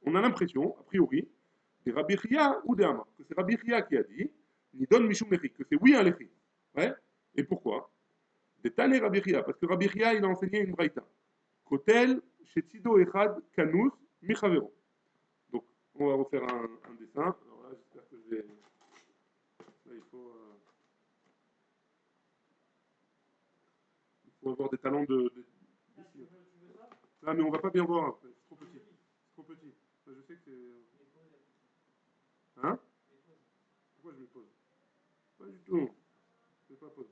[SPEAKER 1] On a l'impression, a priori, des Rabbi Chia ou des Hama, que c'est Rabbi Chia qui a dit Nidon mishum lechi, que c'est oui un lechi. Ouais. Et pourquoi? Des Tane Rabbi Chia, parce que Rabbi Chia, il a enseigné une braïta. Kotel, Shetzido Echad, Kanus, Michavero. Donc, on va refaire un dessin. Alors là, j'espère que je vais. Là, il faut avoir des talents de. Ah, mais on va pas bien voir après. C'est trop petit. C'est trop petit. Je sais que c'est. Hein? Pourquoi je me pose? Pas du tout. Je ne vais pas poser.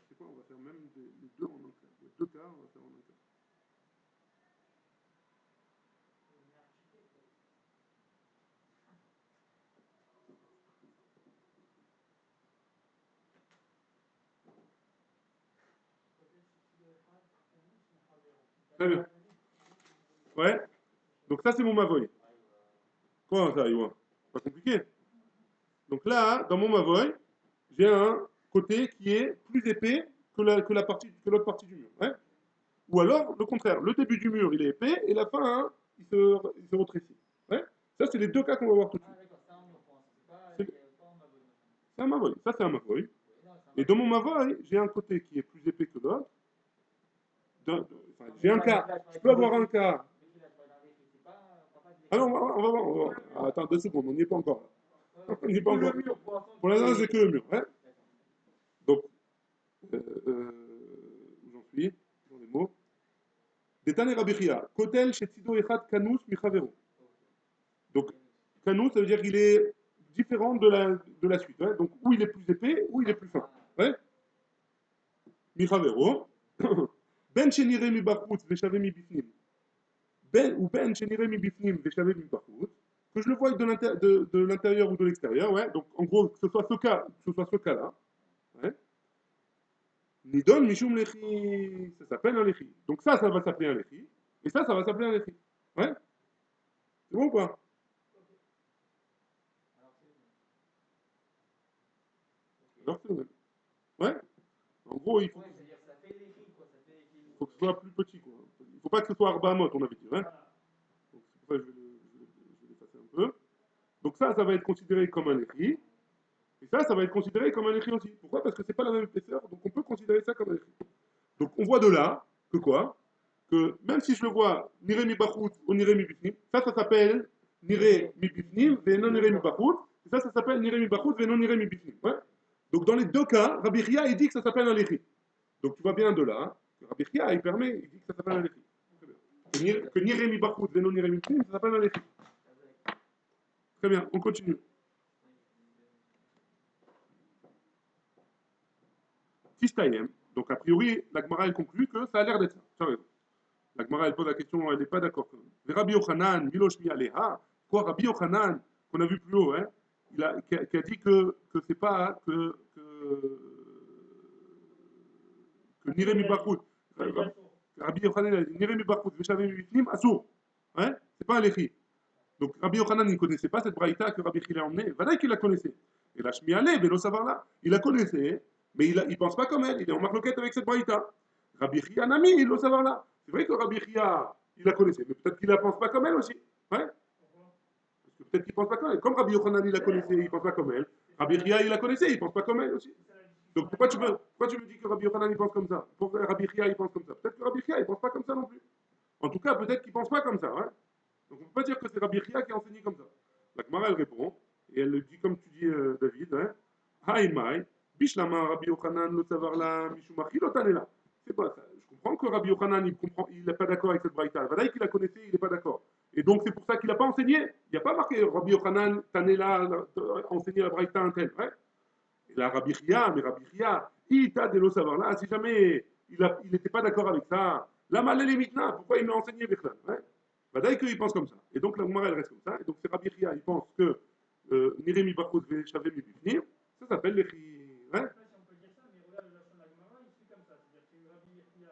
[SPEAKER 1] C'est quoi? On va faire même les deux en un quart. Les deux quarts, on va faire en un quart. Très bien. Ouais. Donc ça, c'est mon Mavoy. Quoi ça, Yoann? Pas compliqué. Donc là, dans mon Mavoy, j'ai un côté qui est plus épais que l'autre partie du mur. Ouais. Ou alors, le contraire. Le début du mur, il est épais, et la fin, hein, il se rétrécit. Ouais. Ça, c'est les deux cas qu'on va voir tout de suite. C'est un Mavoy. Ça, c'est un Mavoy. Et dans mon Mavoy, j'ai un côté qui est plus épais que l'autre. Enfin, j'ai un cas. Je peux avoir un cas. Ah non, on va voir. Ah, attends 2 secondes, on n'y est pas encore. On n'y est pas encore. Pour l'instant, j'ai que le mur. Ouais. Donc, où j'en suis? Dans les mots. Détané Rabbichia. Kotel Shetzido Echad Kanus Michavero. Donc, Kanus, ça veut dire qu'il est différent de la suite. Ouais. Donc, ou il est plus épais, ou il est plus fin. Ouais. Michavero. Ben Shenire mi Bachutz, Veshave mi Bifnim. Ou Ben Shenire mi Bifnim, Veshave mi Bachutz. Que je le vois de l'intérieur ou de l'extérieur. Ouais. Donc, en gros, que ce soit ce cas-là. Ouais. Nidon Mishum Lechi. Ça s'appelle un Lechi. Donc, ça va s'appeler un Lechi. Et ça va s'appeler un Lechi. Ouais. C'est bon ou pas? Alors, c'est vrai. Ouais. En gros, il faut que ce soit plus petit. Quoi. Il ne faut pas que ce soit Arbaamot, on avait dit. Ouais. Donc, c'est pour ça que je vais l'effacer un peu. Donc, ça va être considéré comme un Lechi. Et ça va être considéré comme un Lechi aussi. Pourquoi? Parce que c'est pas la même épaisseur. Donc, on peut considérer ça comme un Lechi. Donc, on voit de là que quoi? Que même si je le vois Nire mi Bachut ou Nire mi Bifnim, ça s'appelle Nire mi Bifnim et non Nire mi Bachut. Et ça s'appelle Nire mi Bachut et non Nire mi Bifnim. Ouais. Donc dans les deux cas, Rabbi Chia, il dit que ça s'appelle un Lechi. Donc tu vois bien de là, que Rabbi Chia, il dit que ça s'appelle un Lechi. Que Nire mi Bachut et non Nire mi Bifnim, ça s'appelle un Lechi. Très bien, on continue. Tistayem. Donc a priori, la Gemara, elle conclut que ça a l'air d'être ça. Tu as raison. La Gemara, elle pose la question, elle n'est pas d'accord. Rabbi Yochanan, Milosh Mialeha, quoi, Rabbi Yochanan, qu'on a vu plus haut, hein, qui a dit que c'est pas que Niremi Bachout, Rabbi Yochanan a dit Niremi Bachout, Veshavim Bifnim, Assour. Hein, c'est pas un Lechi. Donc Rabbi Yochanan, il ne connaissait pas cette braïta que Rabbi Chila a emmenée. Voilà qu'il la connaissait. Et la Shmiale, Velo Savarla, il la connaissait, Mais il ne pense pas comme elle, il est en marloquette avec cette braïta. Rabbi Chia Nami, il doit savoir là. C'est vrai que Rabbi Chia, il la connaissait, mais peut-être qu'il ne la pense pas comme elle aussi. Ouais. Parce que peut-être qu'il ne pense pas comme elle. Comme Rabbi Yochanan, il la connaissait, il ne pense pas comme elle. Rabbi Chia, il la connaissait, il ne pense pas comme elle aussi. Donc pourquoi tu me dis que Rabbi Yochanan, il pense comme ça? Pourquoi Rabbi Chia, il pense comme ça? Peut-être que Rabbi Chia, il ne pense pas comme ça non plus. En tout cas, peut-être qu'il ne pense pas comme ça. Ouais. Donc on ne peut pas dire que c'est Rabbi Chia qui a enseigné comme ça. La Gemara, elle répond, et elle le dit comme tu dis, David, hein, Haïmaï, Bishlama, Rabbi Yochanan, le savarla, Mishumachi, l'otanela. C'est pas ça. Je comprends que Rabbi Yochanan, il n'est pas d'accord avec cette braïta. Vadaï qu'il la connaissait, il n'est pas d'accord. Et donc c'est pour ça qu'il n'a pas enseigné. Il n'y a pas marqué Rabbi Yochanan, Tanela, enseigner la braïta un tel. Ouais. Et là, Rabbi Chia, mais Rabbi Chia, il t'a de l'eau savarla, si jamais il n'était pas d'accord avec ça, la malé les mitna, pourquoi il m'a enseigné Bechlan? Ouais. Vadaï qu'il pense comme ça. Et donc la Gemara, elle reste comme ça. Et donc c'est Rabbi Chia, il pense que Niremi Bachot Shavemi Bifnir, ça s'appelle les chi.
[SPEAKER 3] Je
[SPEAKER 1] Ouais.
[SPEAKER 3] sais pas si on peut dire ça, mais regarde le Lachon Agmara, il suit comme ça. C'est-à-dire que Rabbi Yechia,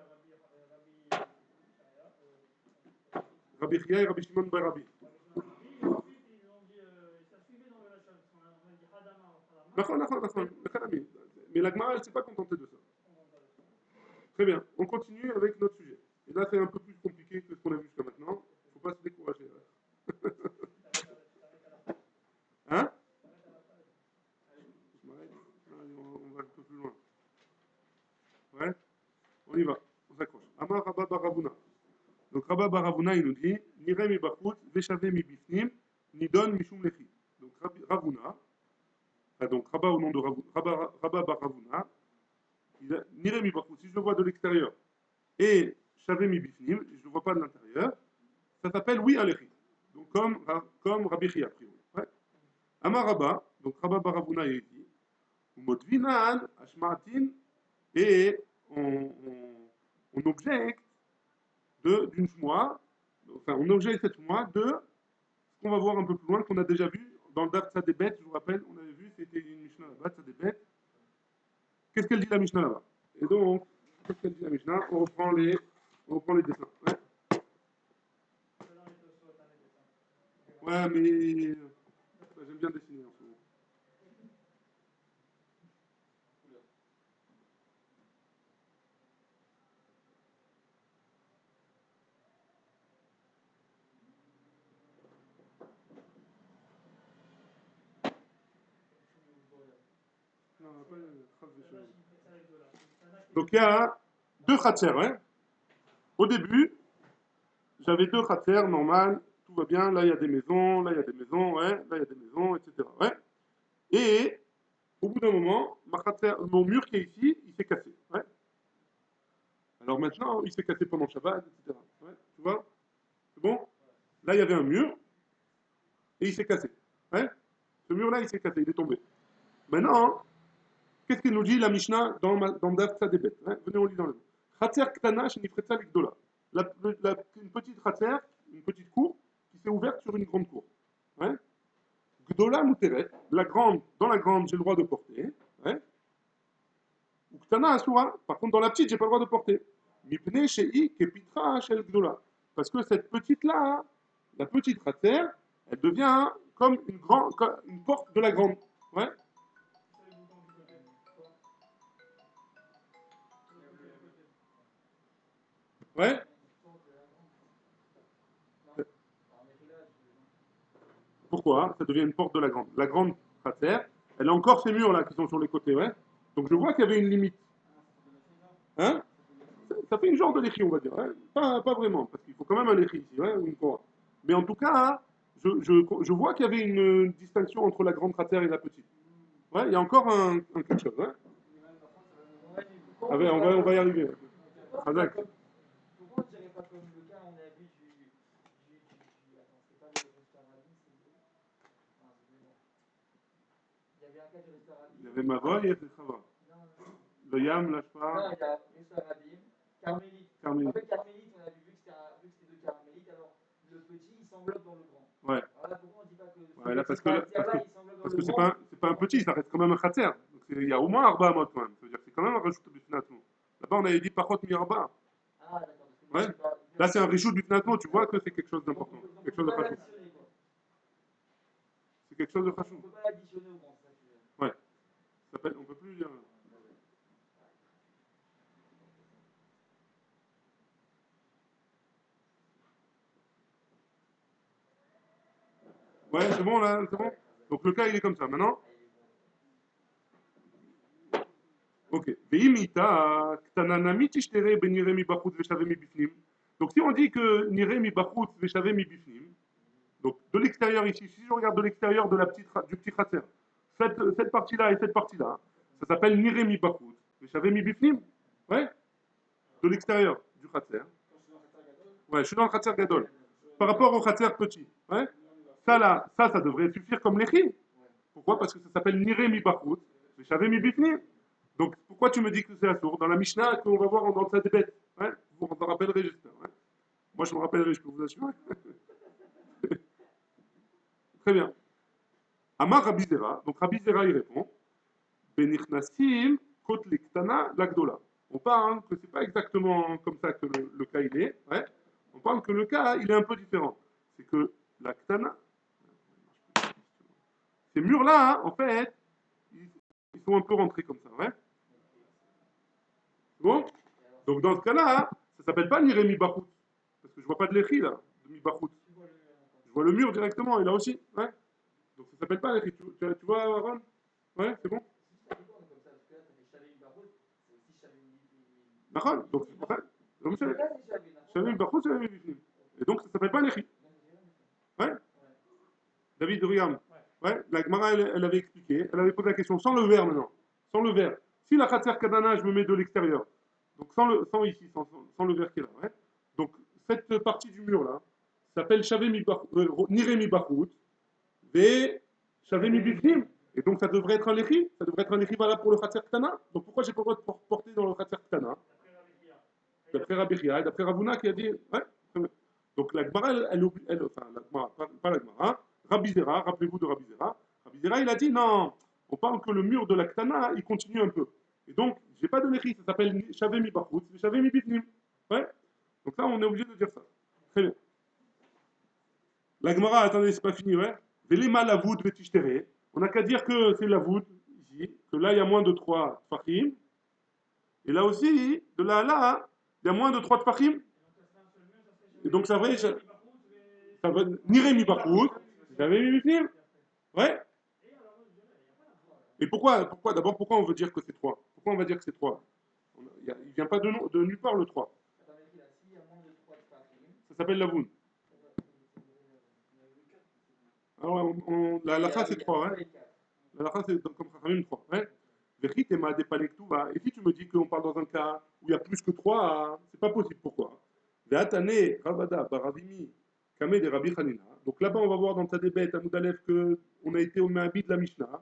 [SPEAKER 1] Rabbi Chia et Rabbi Shimon Bar Rabbi.
[SPEAKER 3] et ensuite ils ont dit, ça suivait dans le Lachon. On a dit Hadama ou Hadama.
[SPEAKER 1] D'accord, d'accord, d'accord. Mais la Gemara, elle ne s'est pas contentée de ça. Très bien. On continue avec notre sujet. Et là, c'est un peu plus compliqué que ce qu'on a vu jusqu'à maintenant. Il ne faut pas se décourager. Hein? Je m'arrête. Allez, on va un peu plus loin. Ouais? On y va. On s'accroche. Amar Rabba Baravuna. Donc Rabba Baravuna, il nous dit Nirem mi bachut, veshave mi bifnim, nidon mishum lechi. Donc Ravuna, donc Rabba au nom de Rabba Baravuna, Nirem mi bachut, si je le vois de l'extérieur, et shave mi bifnim, je ne le vois pas de l'intérieur, ça s'appelle oui alechi. Donc comme Rabbi Chia, a priori. Ouais. Amar Rabba, donc Rabba Baravuna, il dit Umotvinan, Ashmaatin, et on objecte d'une shmoa, enfin on objecte cette shmoa de ce qu'on va voir un peu plus loin, qu'on a déjà vu dans le Daf Tzadebet, je vous rappelle, on avait vu, c'était une Mishnah là-bas, Tzadebet. Qu'est-ce qu'elle dit la Mishnah là-bas? Et donc, qu'est-ce qu'elle dit la Mishnah? On reprend les dessins. Ouais, ouais mais j'aime bien dessiner en ce moment. Non, on n'a pas donc il y a deux khatser. Hein. Au début, j'avais deux khatser normal, tout va bien, là il y a des maisons, là il y a des maisons, ouais, là il y a des maisons, etc. Ouais. Et au bout d'un moment, mon mur qui est ici, il s'est cassé. Ouais. Alors maintenant, il s'est cassé pendant Shabbat, etc. Ouais. Tu vois? C'est bon? Là, il y avait un mur et il s'est cassé. Ouais. Ce mur-là, il s'est cassé, il est tombé. Maintenant, qu'est-ce qu'il nous dit la Mishnah dans Daf Tzadebet? Ouais. Venez, on lit dans le mot. Khatser ktana shenifretza ligdola. Une petite khatser, une petite cour qui s'est ouverte sur une grande cour. Ouais. Gdola Mouteret, la grande, dans la grande, j'ai le droit de porter. Ouais. Ou Ktana Asura, par contre, dans la petite, j'ai pas le droit de porter. Mipne Shei Kepitra Shel Gdola. Parce que cette petite-là, la petite Khatser, elle devient comme une porte de la grande. Ouais. Ouais. Pourquoi? Ça devient une porte de la grande. La grande Khatser, elle a encore ces murs-là qui sont sur les côtés. Ouais. Donc je vois qu'il y avait une limite. Hein? Ça fait une genre de léchi, on va dire. Hein. Pas vraiment, parce qu'il faut quand même un léchi ici, ouais, ou une kora. Mais en tout cas, je vois qu'il y avait une distinction entre la grande cratère et la petite. Ouais, il y a encore un quelque chose. Hein. Ah ouais, on va y arriver. Razak.
[SPEAKER 4] Pourquoi on ne dirait pas comme le cas, on a vu attends, c'est pas le restaurant, il y avait un cas du restaurant.
[SPEAKER 1] Il y avait Mavoy et Chava. Le Yam, l'Ashpa.
[SPEAKER 4] Non, il y a restaurant, Carmélite. En fait, Carmélite, on a vu que c'était deux Carmélites, alors le petit, il s'enveloppe dans le grand.
[SPEAKER 1] Ouais.
[SPEAKER 4] Voilà pourquoi on ne dit pas que
[SPEAKER 1] ouais, là, parce que
[SPEAKER 4] c'est
[SPEAKER 1] pas un petit, ça reste quand même un khater. Donc il y a au moins Arba Amot quand même. Ça veut dire que c'est quand même un rajouté bifnatmo. Là-bas, on avait dit Pachot mi Arba.
[SPEAKER 4] Ah, d'accord.
[SPEAKER 1] Ouais. Là, c'est un richout bifnatmo, tu vois que c'est quelque chose d'important. Quelque chose de khashou. C'est quelque chose de khashou.
[SPEAKER 4] On ne peut pas l'additionner au grand.
[SPEAKER 1] Ouais. Ça s'appelle, on peut plus dire. Ouais, c'est bon là, c'est bon. Donc le cas il est comme ça. Maintenant, ok. Veimita, ktananami tishtere benire mi bachut veshave mi bifnim. Donc si on dit que nire mi bachut veshave mi bifnim, donc de l'extérieur ici, si je regarde de l'extérieur de du petit khatser, cette partie-là et cette partie-là, ça s'appelle nire mi bachut veshave mi bifnim. Ouais, de l'extérieur du khatser. Ouais, je suis dans le khatser gadol. Par rapport au khatser petit. Ouais. Ça là, ça devrait suffire comme l'échi. Pourquoi? Parce que ça s'appelle nire mi bachut veshave mi bifnim. Donc, pourquoi tu me dis que c'est assourd? Dans la Mishnah qu'on va voir dans le bête. Hein, vous vous en rappellerez, j'espère. Hein. Moi, je me rappellerai, je peux vous assurer. Très bien. Amar Rabbi Zera. Donc, Rabbi Zera, il répond Benichnasim kot lektana lagdola. On parle que c'est pas exactement comme ça que le cas il est. Ouais. On parle que le cas, il est un peu différent. C'est que la ktana, ces murs-là, hein, en fait, ils sont un peu rentrés comme ça. Ouais. C'est bon? Donc, dans ce cas-là, ça s'appelle pas Niremi Bachout. Parce que je vois pas de l'écrit là, de mi Bachout. Je vois le mur directement, et là aussi. Ouais. Donc ça s'appelle pas l'écrit. Tu vois, Aaron? Ouais, c'est bon? D'accord. Donc c'est pour ça. Donc c'est Shavim Bachout, Shavim Bifnim. Et donc ça s'appelle pas l'écrit. Ouais. David, regarde. Ouais. La Gemara, elle avait expliqué, elle avait posé la question sans le verre maintenant. Sans le verre. Si la Khatser Kadana, je me mets de l'extérieur. Donc sans ici, sans le verre qui est là. Ouais. Donc cette partie du mur là s'appelle Niremi Bachout et Shavemi Bifnim. Et donc ça devrait être un léchi. Ça devrait être un léchi valable pour le Khatser Ktana. Donc pourquoi j'ai pas le droit de porter dans le Khatser Ktana? D'après Rabbi Chia et d'après Ravuna qui a dit. Ouais. Donc la Gemara, enfin la Gemara, pas la Gemara, Rabbi Zera, rappelez-vous de Rabbi Zera. Rabbi Zera, il a dit non, on parle que le mur de la Ktana, il continue un peu. Et donc, j'ai pas de léchi, ça s'appelle Shavemi Bachout, Shavemi Bifnim. Ouais. Donc ça, on est obligé de dire ça. Très bien. La Gemara, attendez, c'est pas fini, ouais. Velema lavoud vetishtere. On n'a qu'à dire que c'est lavoud, ici, que là, il y a moins de 3 tfachim. Et là aussi, de là à là, il y a moins de 3 tfachim. Et donc, ça va nire mi bachout, j'avais mi bifnim. Ouais. Et pourquoi d'abord, pourquoi on veut dire que c'est 3? Pourquoi on va dire que c'est 3? Il ne vient pas de nulle part le 3. Ça s'appelle lavoud. Alors, la halakha, c'est 3, hein. La halakha, c'est comme Chachamim 3. Ouais. Et si tu me dis qu'on parle dans un cas où il y a plus que 3, c'est pas possible. Pourquoi? Donc là-bas, on va voir dans Tzadébet, à Moudalef, qu'on a été au Mahabit de la Mishnah.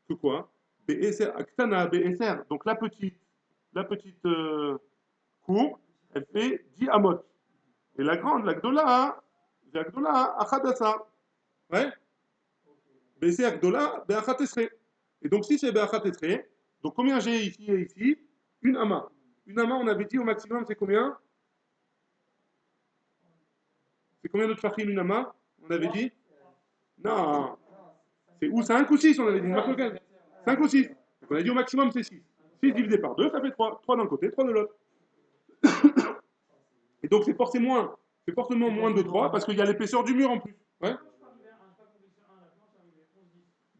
[SPEAKER 1] Que quoi? Donc la petite cour, elle fait 10 amot. Et la grande, la Gdola, Achadasa. Ouais? BC Agdola, Be'achat Esre. Et donc si c'est Be'achat Esre, donc combien j'ai ici et ici? Une ama. Une ama, on avait dit au maximum, c'est combien? C'est combien de tfachim une ama? On avait dit? Non. C'est ou 5 ou 6, on avait dit. 5 ou 6. Donc on a dit au maximum, c'est 6. 6 divisé par 2, ça fait 3. 3 d'un côté, 3 de l'autre. Et donc c'est forcément moins de 3 parce qu'il y a l'épaisseur du mur en plus. Ouais.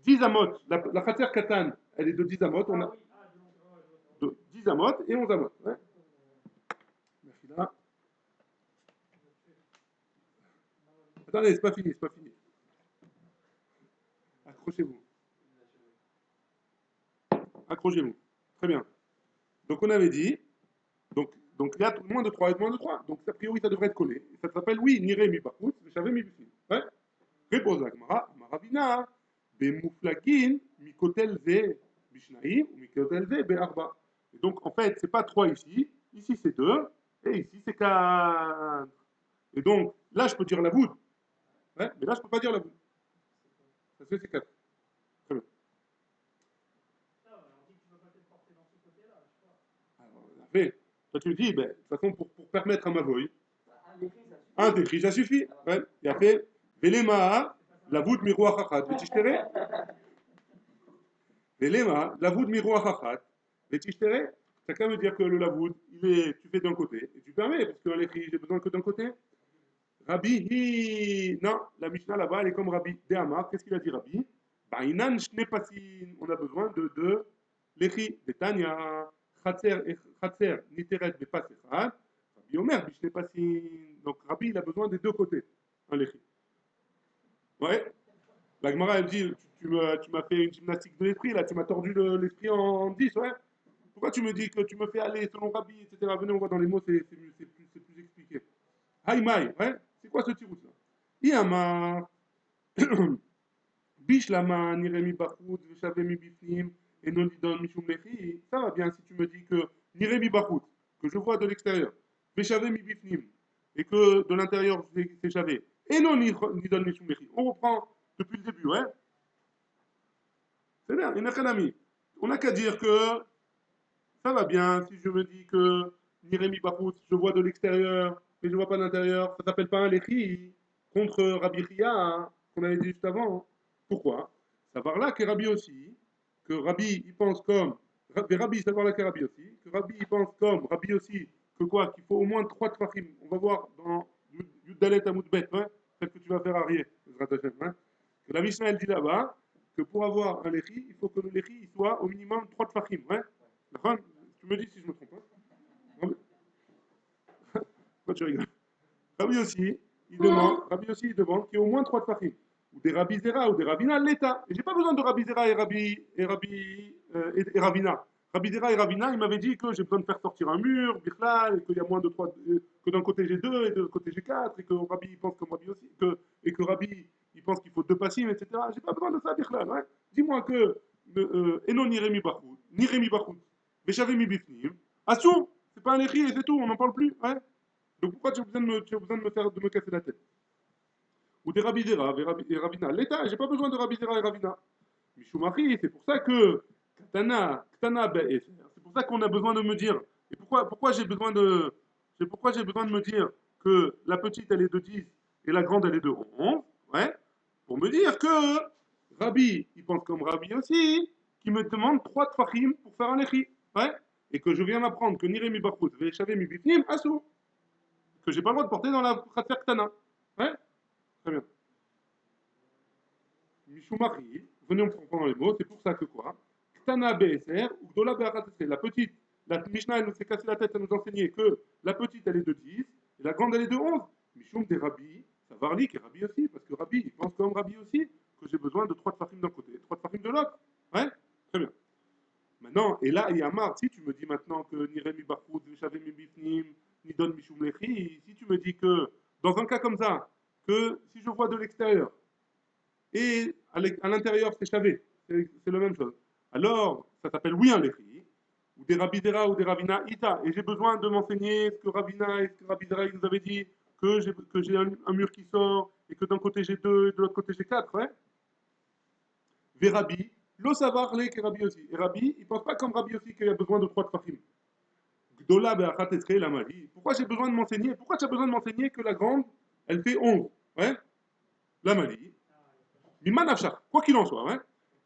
[SPEAKER 1] 10 amot. La khater katan, elle est de 10 amot. On a de 10 amot et 11 amot. Ouais. Attendez, c'est pas fini. Accrochez-vous. Très bien. Donc on avait dit, donc il y a moins de 3 et moins de 3. Donc a priori ça devrait être collé. Ça s'appelle, oui, nire mi bachout, j'avais mi bifim. Ouais. Répose la Gemara, Maravina, Bemouflagin, Mikotel Ze, Bishnaim, ou Mikotel Ze, Be'arba. Et donc, en fait, c'est pas 3 ici, ici c'est 2, et ici c'est 4. Et donc, là, je peux dire la voûte. Ouais, mais là, je peux pas dire la voûte. Parce que c'est 4. Très bien. Alors, après, toi, tu me dis, ben, de toute façon, pour permettre à ma voix, un décrit, ça suffit. Ouais. Et après, Velema, la voûte miroir hachat, vetishtere. Velema, la voûte miroir hachat, vetishtere. Chacun veut dire que le lavoud, tu fais d'un côté, et tu permets, parce que l'écrit, j'ai besoin que d'un côté. Non, la Mishnah là-bas, elle est comme Rabbi Dehamar. Qu'est-ce qu'il a dit Rabbi? Ba'inan shne pasin. On a besoin de deux lechi. Betania, chatzer, niteret, bepas echad. Rabbi Omer, bishne pasin. Donc Rabbi, il a besoin des deux côtés. Un lechi. Ouais. La Gemara, elle dit, tu m'as fait une gymnastique de l'esprit, là, tu m'as tordu l'esprit en 10, ouais. Pourquoi tu me dis que tu me fais aller selon Rabbi, etc. Venez, on va dans les mots, c'est plus expliqué. Haïmaï, ouais. C'est quoi ce tirous là? Iyama, Bishlama, Niremi Bachout, Veshavemi Bifnim, et non Didon Mishum Lechi. Ça va bien si tu me dis que Niremi Bachout, que je vois de l'extérieur, Veshavemi Bifnim, et que de l'intérieur c'est Chavé, et non Didon Mishum Lechi. On reprend depuis le début, ouais. C'est bien, il n'y a qu'un ami. On n'a qu'à dire que ça va bien si je me dis que Niremi Bachout, je vois de l'extérieur, mais je ne vois pas de l'intérieur. Ça s'appelle pas un Lechi contre Rabbi Chia, hein, qu'on avait dit juste avant. Hein. Pourquoi? Savoir là que Rabbi aussi, que Rabbi il pense comme. Rabbi, savoir là que Rabbi aussi, que Rabbi il pense comme Rabbi aussi, que quoi? Qu'il faut au moins 3 tfachim. On va voir dans Yuddalet Amoudbet, hein, celle que tu vas faire arrière, hein, que la Mishnah elle dit là-bas que pour avoir un Lechi, il faut que le Lechi il soit au minimum 3 tfachim. Hein. Tu me dis si je me trompe. Hein. Pourquoi tu rigoles? Rabbi aussi, il demande qu'il y ait au moins 3 tfachim. Ou des Rabbi Zera, ou des Ravina, l'État. Et j'ai pas besoin de Rabbi Zera et Ravina. Rabbi Zera et Ravina, il m'avait dit que j'ai besoin de faire sortir un mur, Bichlal, et qu'il y a moins de 3, que d'un côté j'ai 2 et de l'autre côté j'ai 4, et que Rabbi il pense comme Rabbi aussi, et que Rabbi il pense qu'il faut 2 passim, etc. J'ai pas besoin de ça, Bichlal. Hein. Dis-moi que Enon Niremi Bachout, Niremi Bachout, Veshavemi Bifnim, Assou, c'est pas un écrit et c'est tout, on n'en parle plus. Hein. Donc pourquoi tu as besoin de me casser la tête? Ou des Rabbi Zera et Ravina. L'État, j'ai pas besoin de Rabbi Zera et Ravina. Mishumachi, c'est pour ça que Ktana Be'eser, c'est pour ça qu'on a besoin de me dire. Et pourquoi j'ai besoin de. Pourquoi j'ai besoin de me dire que la petite elle est de 10 et la grande elle est de 11, ouais, pour me dire que Rabbi, il pense comme Rabbi aussi, qui me demande 3 tfachim pour faire un écrit, ouais, et que je viens m'apprendre que Niremi Bachout, Ve'eshavem mi Bifnim, Asou, que j'ai pas le droit de porter dans la Khatser Ktana, ouais, très bien. Mishumari, venez on comprend les mots, c'est pour ça que quoi? Ktana BSR ou Gdola BRATC, la petite, la Mishnah elle nous s'est cassé la tête à nous enseigner que la petite elle est de 10 et la grande elle est de 11. Mishum des Rabbi, ça varlie qui est Rabbi aussi, parce que Rabbi il pense comme Rabbi aussi que j'ai besoin de 3 tfachim d'un côté, 3 tfachim de l'autre. Ouais, très bien. Maintenant, et là, il y a marre, si tu me dis maintenant que ni Rémi Bachoud, ni Shavem Bifnim, ni Don Mishum Lechi, si tu me dis que dans un cas comme ça, que si je vois de l'extérieur, et à l'intérieur c'est chavé, c'est la même chose. Alors, ça s'appelle oui un lechi, ou des rabidera ou des ravina ita, et j'ai besoin de m'enseigner ce que Ravina et ce que Rabidera nous avait dit, que j'ai un mur qui sort, et que d'un côté j'ai 2 et de l'autre côté j'ai 4, ouais. Verabi, lo savoir les que Rabbi aussi. Et Rabbi, il pense pas comme Rabbi aussi qu'il y a besoin de 3 tfachim. Gdola be'achat etzrei la mali. Pourquoi j'ai besoin de m'enseigner? Pourquoi tu as besoin de m'enseigner que la grande, elle fait 11, ouais, la mali. Quoi qu'il en soit, ouais.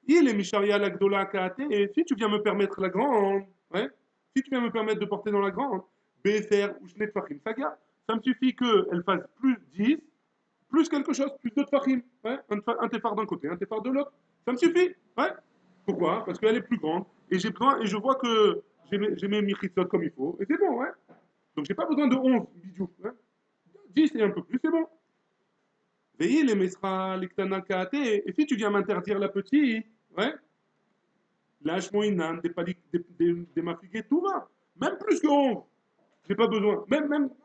[SPEAKER 1] Il est Misharia la Gdola Kaate, et si tu viens me permettre la grande, ouais, si tu viens me permettre de porter dans la grande, BFR ou Shnet Fachim Saga, ça me suffit qu'elle fasse plus 10, plus quelque chose, plus de Fachim, ouais, un téphar d'un côté, un téphar de l'autre, ça me suffit, ouais. Pourquoi? Parce qu'elle est plus grande, et j'ai besoin, et je vois que j'ai mes michitzot comme il faut, et c'est bon, ouais. Donc j'ai pas besoin de 11 bijoux, hein. 10 et un peu plus, c'est bon. Veillez les mesra, les ktana kaate. Et si tu viens m'interdire la petite, ouais, lâche moinan, des mafigués, tout va. Même plus que 11. J'ai pas besoin.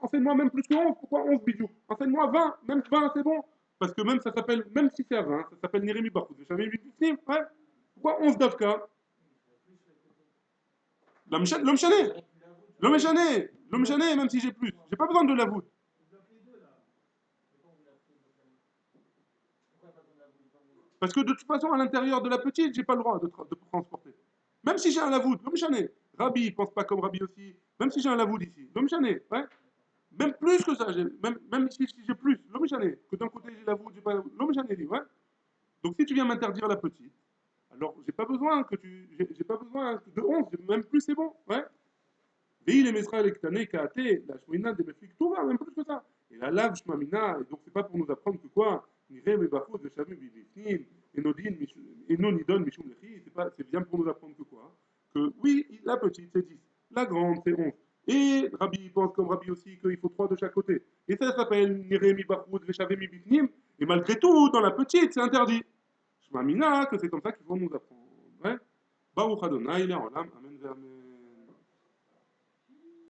[SPEAKER 1] Enseigne-moi même plus que 11. Pourquoi 11 bijoux? Enseigne-moi 20. Même 20, c'est bon. Parce que même ça s'appelle, même si c'est à 20, ça s'appelle Niremi Bachoud. Vous savez, ouais. Pourquoi 11 d'Afka? L'homme chané. L'homme chané. L'homme chané, même si j'ai plus. J'ai pas besoin de la voûte. Parce que de toute façon, à l'intérieur de la petite, j'ai pas le droit de transporter. Même si j'ai un lavoud, l'homme chané. Rabbi, il pense pas comme Rabbi aussi. Même si j'ai un lavoud ici, l'homme chané, ouais. Même plus que ça, même si j'ai plus, l'homme chané. Que d'un côté j'ai lavoud, j'ai pas lavoud, l'homme chané, dit, ouais. Donc si tu viens m'interdire la petite, alors j'ai pas besoin j'ai pas besoin de 11, même plus c'est bon, ouais. Veille les mesra les ktané kaate, la shmoina des meflik, tout va, même plus que ça. Et Et Allah, Shmamina, et donc c'est pas pour nous apprendre que quoi, Nirem et Bafou, Veshavim, Bibifnim, et non Nidon, Mishum Lechi, c'est bien pour nous apprendre que quoi, que oui, la petite c'est 10, la grande c'est 11. Et Rabbi pense comme Rabbi aussi qu'il faut 3 de chaque côté. Et ça s'appelle Nirem et Bafou, Veshavim, Bibifnim, et malgré tout, dans la petite, c'est interdit. Shmamina, que c'est comme ça qu'il faut nous apprendre. Ouais. Baruch Adonai, Olam, Amen, Amen.